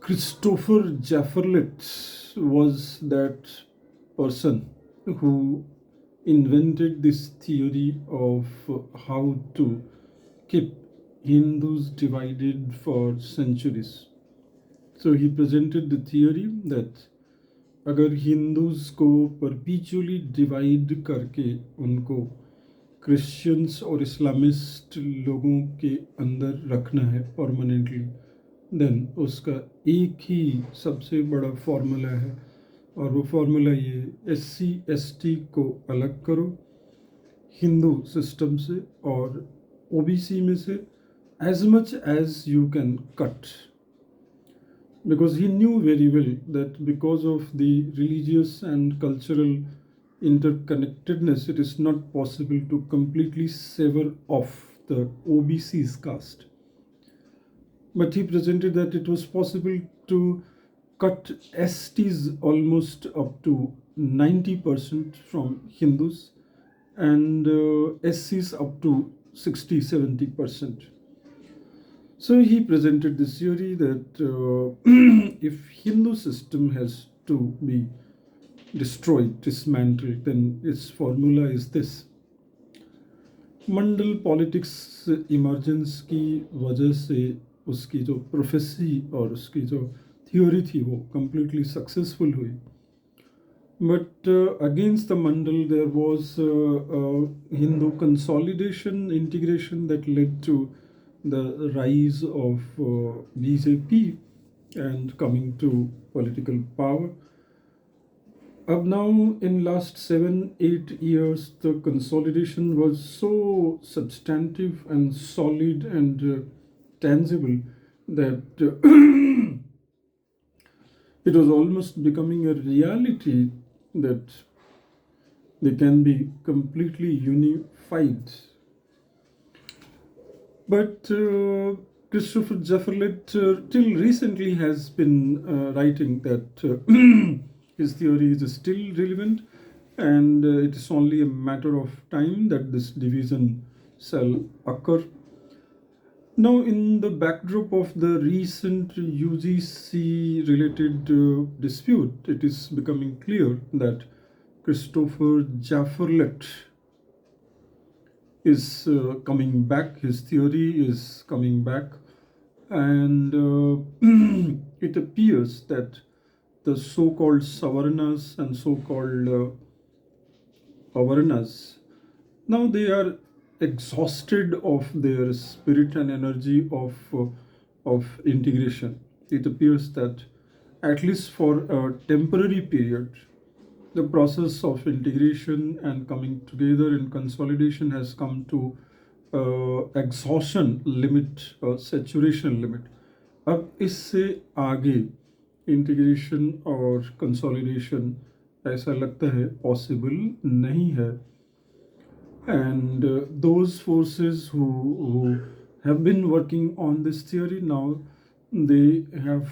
Christopher Jafferlet was that person who invented this theory of how to keep Hindus divided for centuries. So he presented the theory that अगर Hindus को परपीचुअली divide करके उनको Christians और Islamist लोगों के अंदर रखना है परमानेंटली, देन उसका एक ही सबसे बड़ा फार्मूला है, और वो फार्मूला ये SC ST को अलग करो हिंदू सिस्टम से और OBC में से as much as you can cut, because he knew very well that because of the religious and cultural interconnectedness, it is not possible to completely sever off the OBC's caste. But he presented that it was possible to cut STs almost up to 90% from Hindus and SCs up to 60-70%. So he presented this theory that if Hindu system has to be destroyed, dismantled, then its formula is this. Mandal politics emergence की वजह से उसकी जो prophecy और उसकी जो theory थी वो completely सक्सेसफुल हुई. But against the Mandal, there was Hindu consolidation, integration that led to the rise of BJP and coming to political power. Now in last 7-8 years, the consolidation was so substantive and solid and tangible that it was almost becoming a reality that they can be completely unified. But Christopher Jafferlet till recently has been writing that his theory is still relevant, and it is only a matter of time that this division shall occur. Now, in the backdrop of the recent UGC related dispute, it is becoming clear that Christopher Jafferlet is coming back, his theory is coming back, and it appears that the so-called Savarnas and so-called Avarnas, now they are exhausted of their spirit and energy of integration. It appears that at least for a temporary period, the process of integration and coming together in consolidation has come to exhaustion limit, saturation limit. अब इससे आगे integration और consolidation ऐसा लगता है possible नहीं है. And those forces who have been working on this theory, now they have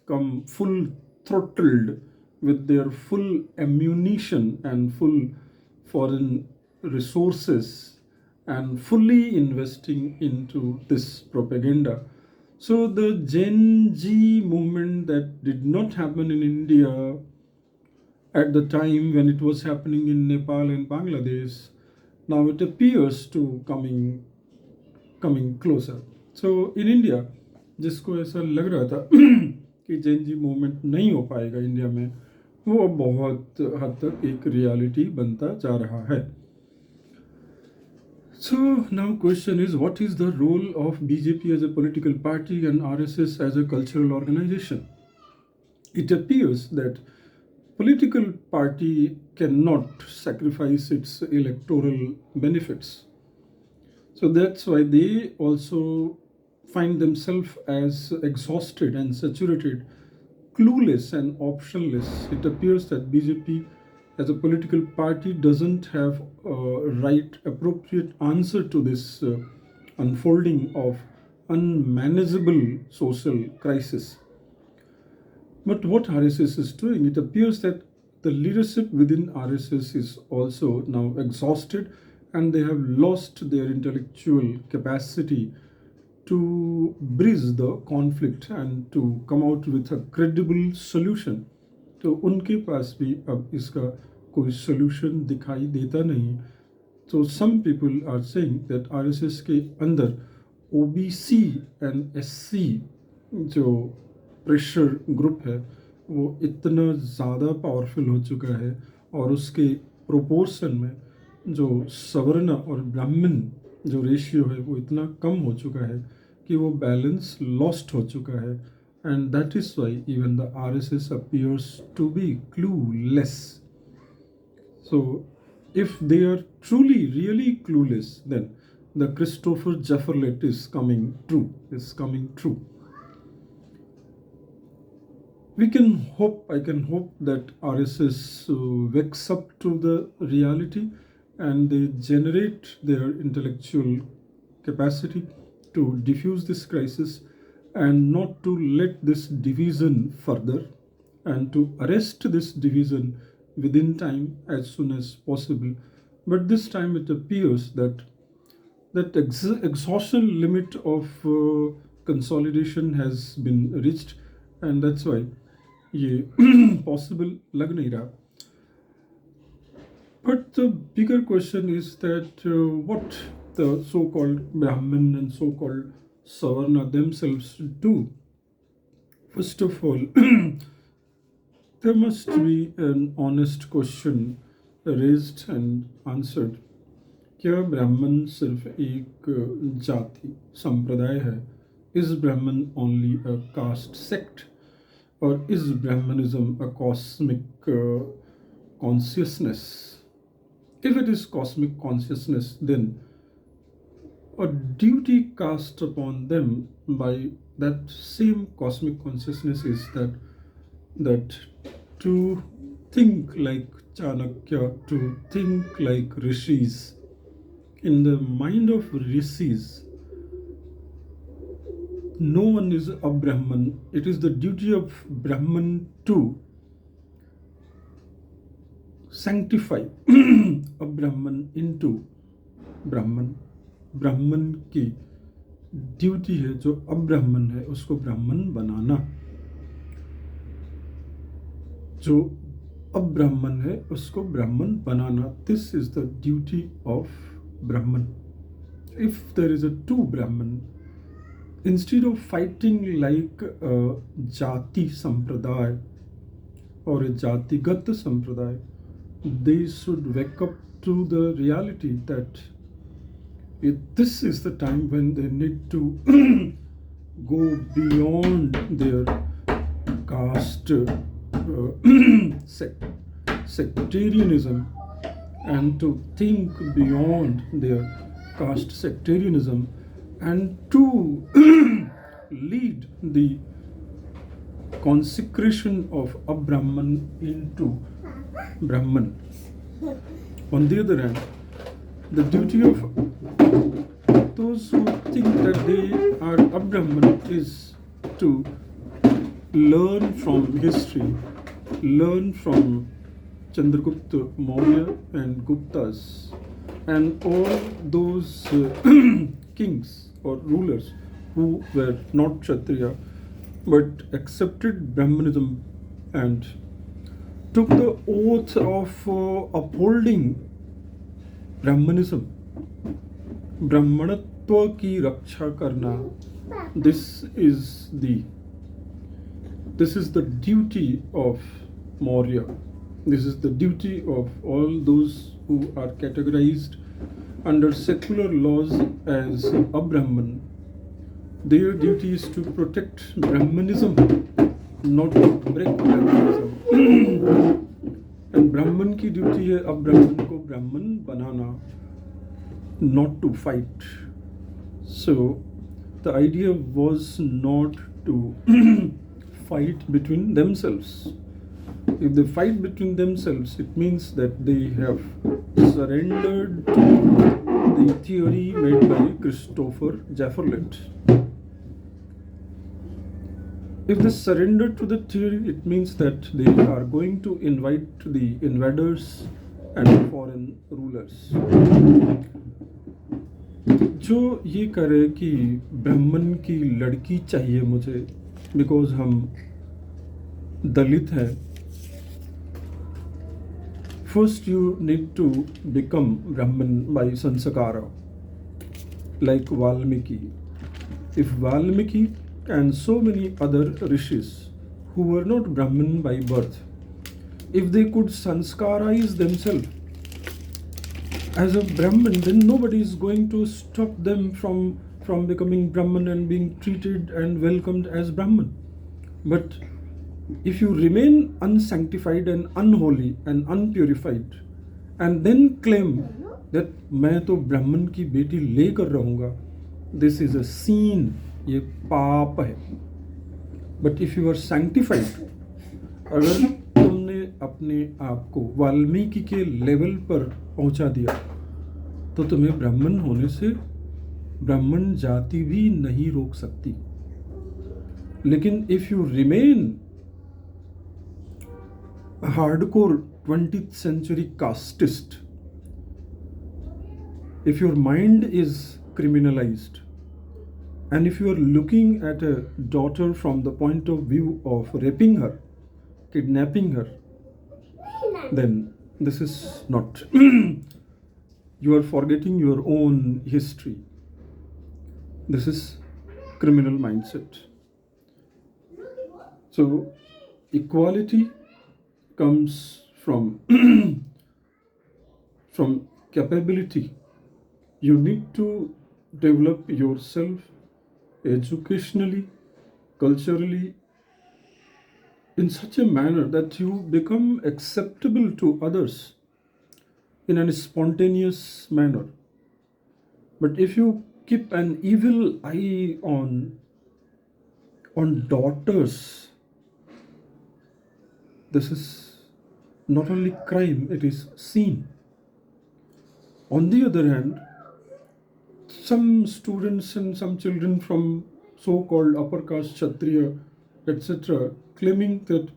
come full throttled with their full ammunition and full foreign resources and fully investing into this propaganda. So the Gen Z movement that did not happen in India at the time when it was happening in Nepal and Bangladesh, now it appears to coming closer. So in India, जिसको ऐसा लग रहा था कि जेन जी movement नहीं हो पाएगा India में, वो अब बहुत हद तक एक रियलिटी बनता जा रहा है. So now question is, what is the role of BJP as a political party and RSS as a cultural organization? It appears that political party cannot sacrifice its electoral benefits. So that's why they also find themselves as exhausted and saturated, clueless and optionless. It appears that BJP as a political party doesn't have a right, appropriate answer to this unfolding of unmanageable social crisis. But what RSS is doing, it appears that the leadership within RSS is also now exhausted and they have lost their intellectual capacity to bridge the conflict and to come out with a credible solution. तो उनके पास भी अब इसका कोई solution दिखाई देता नहीं. तो some people are saying that RSS के अंदर OBC and SC जो प्रेशर ग्रुप है वो इतना ज़्यादा पावरफुल हो चुका है और उसके प्रोपोर्शन में जो सवर्ण और ब्राह्मण जो रेशियो है वो इतना कम हो चुका है कि वो बैलेंस लॉस्ट हो चुका है. And that is why even the RSS appears to be clueless. So if they are truly really clueless, then the Christopher Jefferlet is coming true. I can hope that RSS wakes up to the reality and they generate their intellectual capacity to diffuse this crisis and not to let this division further and to arrest this division within time as soon as possible. But this time it appears that exhaustion limit of consolidation has been reached, and that's why ये possible लग नहीं रहा. But the bigger question is that what the so-called Brahmin and so-called Savarna themselves do. First of all, there must be an honest question raised and answered. क्या ब्राह्मण सिर्फ एक जाति संप्रदाय है? Is Brahman only a caste sect? Or is Brahmanism a cosmic consciousness? If it is cosmic consciousness, then a duty cast upon them by that same cosmic consciousness is that to think like Chanakya, to think like rishis. In the mind of rishis, no one is a Brahman. It is the duty of Brahman to sanctify a Brahman into Brahman. ब्राह्मण की duty है जो अब्राह्मण है उसको ब्राह्मण बनाना, जो अब्राह्मण है उसको ब्राह्मण बनाना. This is the duty of Brahmin. If there is a true Brahmin, instead of fighting like a jati sampradaya or a jatigat sampradaya, they should wake up to the reality that this is the time when they need to go beyond their caste sectarianism and to think beyond their caste sectarianism and to lead the consecration of a Brahman into Brahman. On the other hand, the duty of those who think that they are a Brahman is to learn from history, learn from Chandragupta Maurya and Guptas and all those kings or rulers who were not Kshatriya but accepted Brahmanism and took the oath of upholding Brahmanism, Brahmanatva ki raksha karna. This is the duty of Maurya. This is the duty of all those who are categorized under secular laws as a Brahman. Their duty is to protect Brahmanism, not to break Brahmanism. And Brahman की duty है अब ब्राह्मण को ब्राह्मण बनाना, not to fight. So the idea was not to fight between themselves. If they fight between themselves, it means that they have surrendered to the theory made by Christopher Jefferlet. If they surrender to the theory, it means that they are going to invite the invaders and foreign rulers. जो ये करे कि ब्राह्मण की लड़की चाहिए मुझे because हम दलित हैं, first you need to become Brahman by sanskara, like Valmiki. If Valmiki and so many other rishis who were not Brahman by birth, if they could sanskarize themselves as a Brahman, then nobody is going to stop them from becoming Brahman and being treated and welcomed as Brahman. But if you remain unsanctified and unholy and unpurified and then claim that मैं तो ब्राह्मण की बेटी लेकर रहूँगा, this is a sin, ये पाप है. But if you are sanctified, अगर तुमने अपने आप को वाल्मीकि के लेवल पर पहुंचा दिया तो तुम्हें ब्राह्मण होने से ब्राह्मण जाति भी नहीं रोक सकती. लेकिन if you remain a hardcore 20th century casteist, if your mind is criminalized, and if you are looking at a daughter from the point of view of raping her, kidnapping her, then this is not. You are forgetting your own history. This is criminal mindset. So equality comes from from capability. You need to develop yourself educationally, culturally, in such a manner that you become acceptable to others in a spontaneous manner. But if you keep an evil eye on daughters, this is not only crime, it is sin. On the other hand, some students and some children from so-called upper caste Kshatriya, etc., claiming that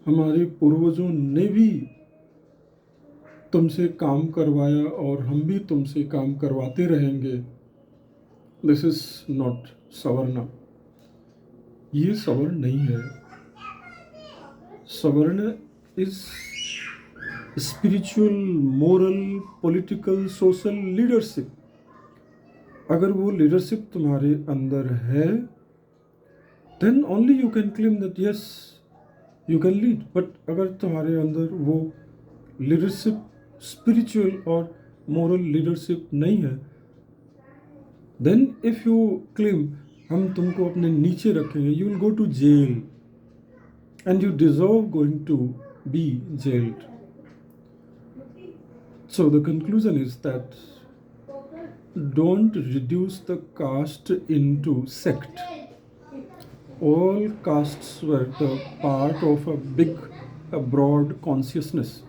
हमारे पूर्वजों ने भी तुमसे काम करवाया और हम भी तुमसे काम करवाते रहेंगे. दिस इज नॉट सवर्ण. ये सवर्ण नहीं है. सवर्ण is spiritual, moral, political, social leadership. अगर वो लीडरशिप तुम्हारे अंदर है, then only you can claim that yes, you can lead. But अगर तुम्हारे अंदर वो लीडरशिप, स्पिरिचुअल और मोरल लीडरशिप नहीं है, then if you claim हम तुमको अपने नीचे रखेंगे, you will go to jail and you deserve going to be jailed. So the conclusion is that don't reduce the caste into sect. All castes were the part of a big, a broad consciousness.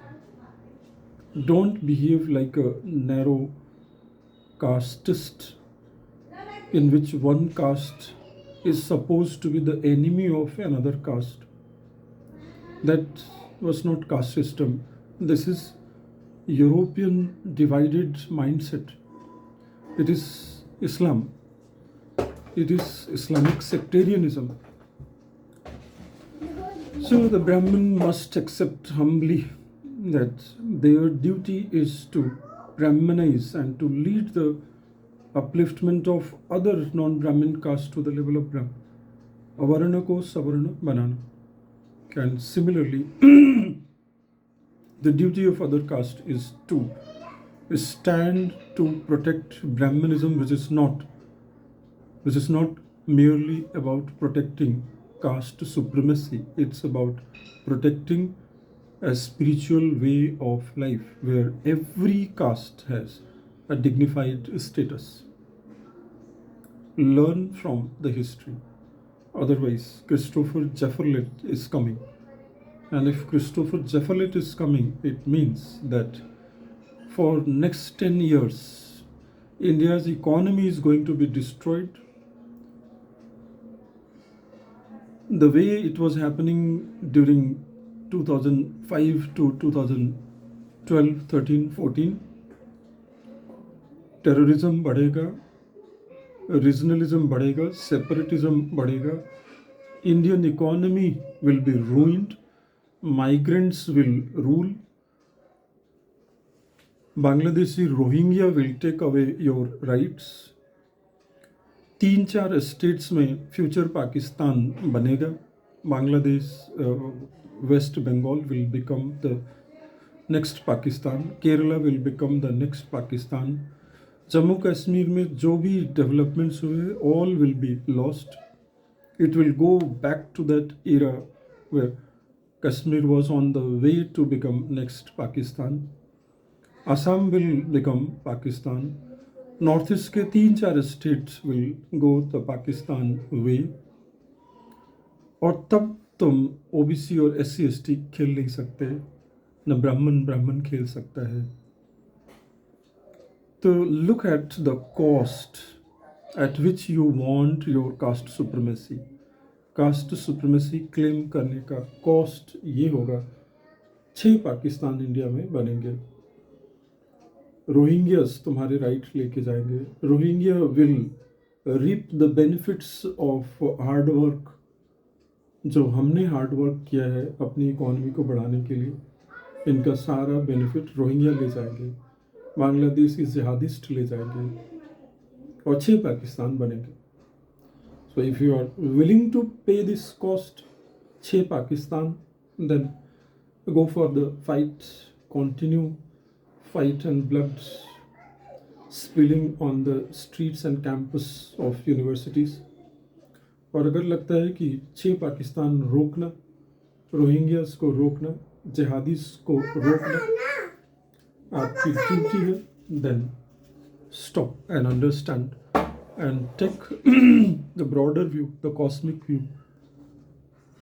Don't behave like a narrow casteist in which one caste is supposed to be the enemy of another caste. That was not caste system. This is European divided mindset. It is Islam. It is Islamic sectarianism. So the Brahmin must accept humbly that their duty is to Brahmanize and to lead the upliftment of other non-Brahmin castes to the level of Brahman. Avarna ko savarna banana. And similarly, the duty of other caste is to stand to protect Brahmanism, which is not merely about protecting caste supremacy. It's about protecting a spiritual way of life where every caste has a dignified status. Learn from the history. Otherwise, Christopher Jefferlet is coming. And if Christopher Jefferlet is coming, it means that for next 10 years, India's economy is going to be destroyed. The way it was happening during 2005 to 2012, 13, 14, terrorism बढ़ेगा, regionalism बढ़ेगा, separatism बढ़ेगा, Indian economy will be ruined, migrants will rule, Bangladeshi Rohingya will take away your rights, 3-4 states में future Pakistan बनेगा, Bangladesh, west Bengal will become the next Pakistan, Kerala will become the next Pakistan, Jammu Kashmir में जो भी developments हुए all will be lost, it will go back to that era where Kashmir was on the way to become next Pakistan. Assam will become Pakistan. North East के 3-4 states will go the Pakistan way. और तब तुम OBC और SC/ST खेल नहीं सकते, न ब्राह्मण खेल सकता है. तो look at the cost at which you want your caste supremacy. Caste supremacy claim करने का कॉस्ट ये होगा, 6 पाकिस्तान इंडिया में बनेंगे, रोहिंग्यास तुम्हारे राइट लेके जाएंगे, Rohingya will reap the benefits of hard work, जो हमने हार्ड वर्क किया है अपनी इकोनॉमी को बढ़ाने के लिए, इनका सारा बेनिफिट रोहिंग्या ले जाएंगे, बांग्लादेश की जिहादिस्ट ले जाएंगे और 6 पाकिस्तान बनेंगे. So if you are willing to pay this cost, 6 Pakistan, then go for the fight, continue fight and blood spilling on the streets and campus of universities. और अगर लगता है कि 6 पाकिस्तान रोकना, रोहिंग्यास को रोकना, जिहादीस को रोकना आपकी ड्यूटी है, then stop and understand and take the broader view, the cosmic view